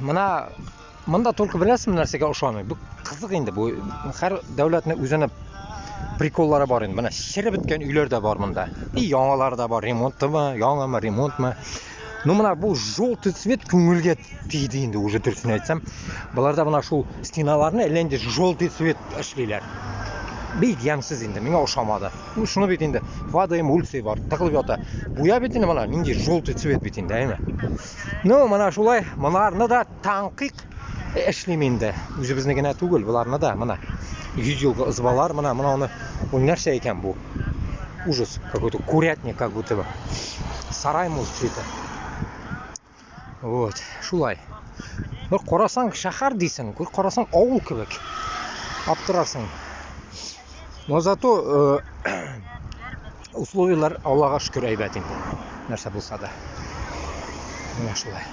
мында только білесің нәрсеге ұшамай. Бұл қызық енді. Бұл әр дәулетінің өзіне приколлары бар енді. Мына шірі біткен үйлер де бар мында. И яңалары да бар. Ремонттымы, яңамы, ремонтмы. Ну мына бұл желтый цвет көңілге тиді енді уже дұрысын айтсам. Бұларда мына шул стеналарына әленде желтый цвет ішлейлер. Бейт ямсыз енді, меңа ұшамады. Шуны бет енді водоэмульсия бар, тығылып ята. Буя бет енді мына нинде желтый цвет бет енді, әйме. Ну мына шулай, мұнарны да таңқиқ ішлеменді. Өзі бізіне генә түгел, бұларны да мына 100 жылғы ызбалар, мына оны бұл нәрсе екен бұл. Ужас, какой-то курятник, как будто бы. Сарай мол цвета. Вот, шулай. Бір қорасаң шахар дейсің, бір қорасаң ауыл кебек. Аптырарсың. Но зато условиялар Аллаға шүкір әйбәт енді. Нәрсе болса да. Мына шулай.